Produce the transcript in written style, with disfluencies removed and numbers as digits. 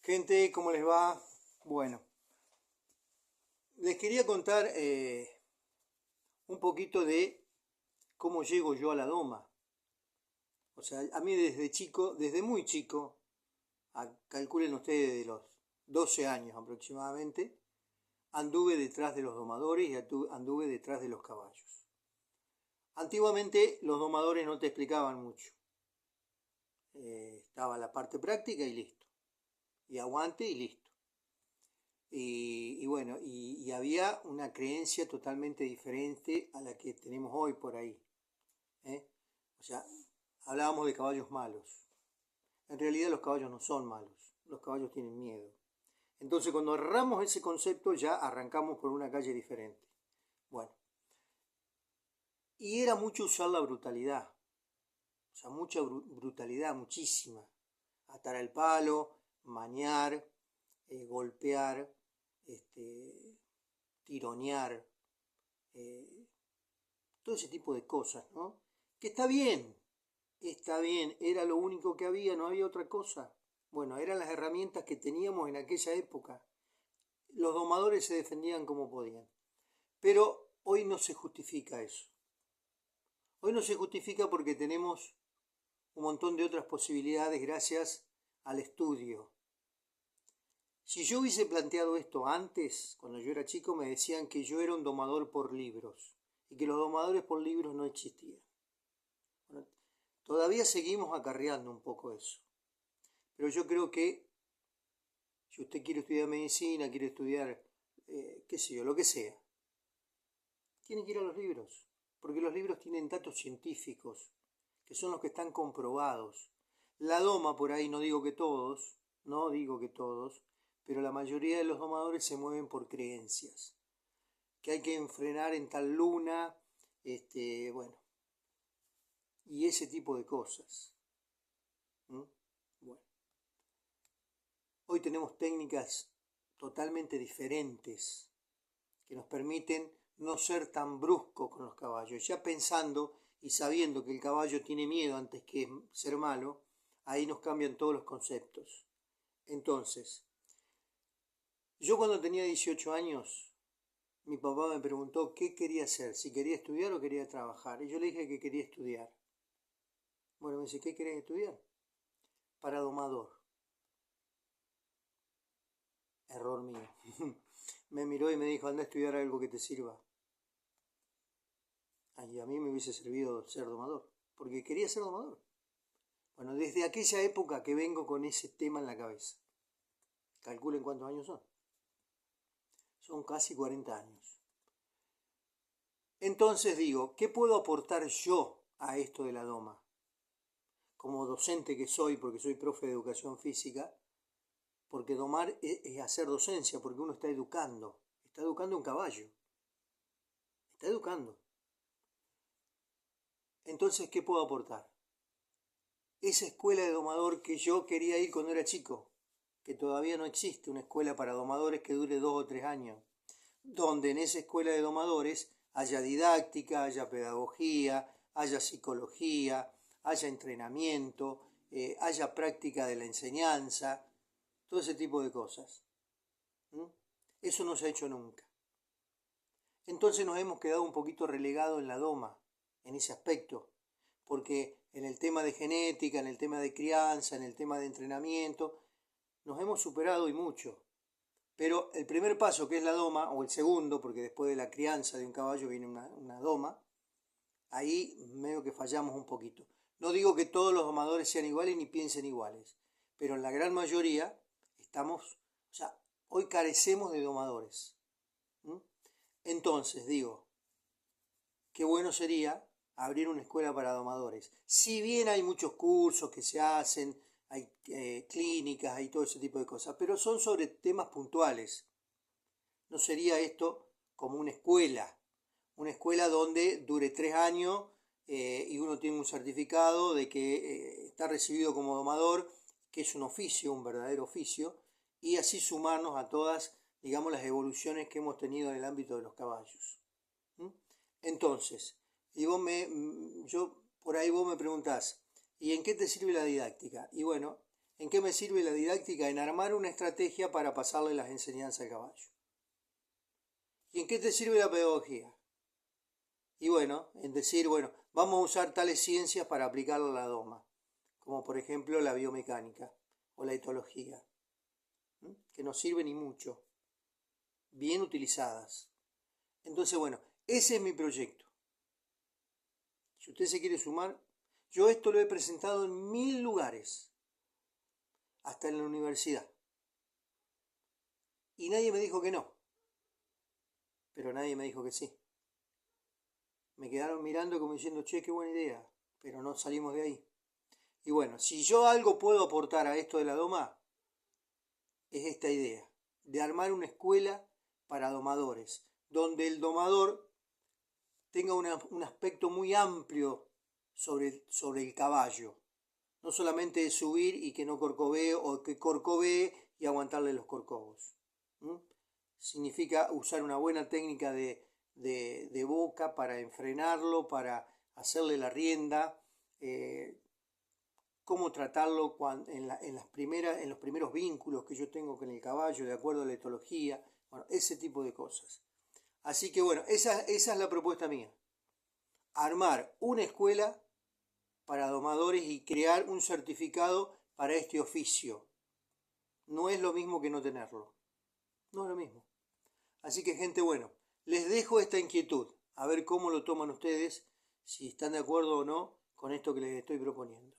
Gente, ¿cómo les va? Bueno, les quería contar un poquito de cómo llego yo a la doma. O sea, a mí desde chico, desde muy chico, calculen ustedes de los 12 años aproximadamente, anduve detrás de los domadores y anduve detrás de los caballos. Antiguamente los domadores no te explicaban mucho. Estaba la parte práctica y listo. Y aguante y listo. Y bueno, y había una creencia totalmente diferente a la que tenemos hoy por ahí. ¿eh? O sea, hablábamos de caballos malos. En realidad los caballos no son malos, los caballos tienen miedo. Entonces cuando agarramos ese concepto ya arrancamos por una calle diferente. Bueno, y era mucho usar la brutalidad, o sea, mucha brutalidad, muchísima. Atar al palo, maniar, golpear, tironear, todo ese tipo de cosas, ¿no? Que está bien, era lo único que había, no había otra cosa. Bueno, eran las herramientas que teníamos en aquella época. Los domadores se defendían como podían. Pero hoy no se justifica eso. Hoy no se justifica porque tenemos un montón de otras posibilidades gracias al estudio. Si yo hubiese planteado esto antes, cuando yo era chico, me decían que yo era un domador por libros y que los domadores por libros no existían. Bueno, todavía seguimos acarreando un poco eso. Pero yo creo que si usted quiere estudiar medicina, quiere estudiar, qué sé yo, lo que sea, tiene que ir a los libros, porque los libros tienen datos científicos, que son los que están comprobados. La doma, por ahí no digo que todos, pero la mayoría de los domadores se mueven por creencias. Que hay que enfrenar en tal luna, bueno, y ese tipo de cosas. Bueno, hoy tenemos técnicas totalmente diferentes que nos permiten no ser tan bruscos con los caballos. Ya pensando y sabiendo que el caballo tiene miedo antes que ser malo, ahí nos cambian todos los conceptos. Entonces, yo cuando tenía 18 años, mi papá me preguntó qué quería hacer, si quería estudiar o quería trabajar. Y yo le dije que quería estudiar. Bueno, me dice, ¿qué querés estudiar? Para domador. Error mío. Me miró y me dijo, anda a estudiar algo que te sirva. Y a mí me hubiese servido ser domador, porque quería ser domador. Bueno, desde aquella época que vengo con ese tema en la cabeza. Calculen cuántos años son. Son casi 40 años. Entonces digo, ¿qué puedo aportar yo a esto de la doma? Como docente que soy, porque soy profe de educación física, porque domar es hacer docencia, porque uno está educando un caballo, está educando. Entonces, ¿qué puedo aportar? Esa escuela de domador que yo quería ir cuando era chico, que todavía no existe, una escuela para domadores que dure 2 o 3 años, donde en esa escuela de domadores haya didáctica, haya pedagogía, haya psicología, haya entrenamiento, haya práctica de la enseñanza, todo ese tipo de cosas. Eso no se ha hecho nunca. Entonces nos hemos quedado un poquito relegados en la doma, en ese aspecto, porque en el tema de genética, en el tema de crianza, en el tema de entrenamiento, nos hemos superado y mucho. Pero el primer paso, que es la doma, o el segundo, porque después de la crianza de un caballo viene una doma, ahí medio que fallamos un poquito. No digo que todos los domadores sean iguales ni piensen iguales, pero en la gran mayoría estamos, o sea, hoy carecemos de domadores. Entonces, digo, qué bueno sería abrir una escuela para domadores. Si bien hay muchos cursos que se hacen, hay clínicas, hay todo ese tipo de cosas, pero son sobre temas puntuales. No sería esto como una escuela donde dure 3 años y uno tiene un certificado de que está recibido como domador, que es un oficio, un verdadero oficio, y así sumarnos a todas, digamos, las evoluciones que hemos tenido en el ámbito de los caballos. Entonces, y yo por ahí vos me preguntás, ¿y en qué te sirve la didáctica? Y bueno, ¿En qué me sirve la didáctica? En armar una estrategia para pasarle las enseñanzas al caballo. ¿Y en qué te sirve la pedagogía? Y bueno, en decir, bueno, vamos a usar tales ciencias para aplicarla a la doma, como por ejemplo la biomecánica o la etología, que no sirven ni mucho, bien utilizadas. Entonces, bueno, ese es mi proyecto. Si usted se quiere sumar, yo esto lo he presentado en 1000 lugares, hasta en la universidad. Y nadie me dijo que no, pero nadie me dijo que sí. Me quedaron mirando como diciendo, che, qué buena idea, pero no salimos de ahí. Y bueno, si yo algo puedo aportar a esto de la doma, es esta idea, de armar una escuela para domadores, donde el domador tenga un aspecto muy amplio sobre el caballo. No solamente de subir y que no corcovee o que corcovee y aguantarle los corcovos. Significa usar una buena técnica de boca para enfrenarlo, para hacerle la rienda, cómo tratarlo en los primeros vínculos que yo tengo con el caballo, de acuerdo a la etología, bueno, ese tipo de cosas. Así que bueno, esa es la propuesta mía. Armar una escuela para domadores y crear un certificado para este oficio. No es lo mismo que no tenerlo. No es lo mismo. Así que gente, bueno, les dejo esta inquietud, a ver cómo lo toman ustedes, si están de acuerdo o no con esto que les estoy proponiendo.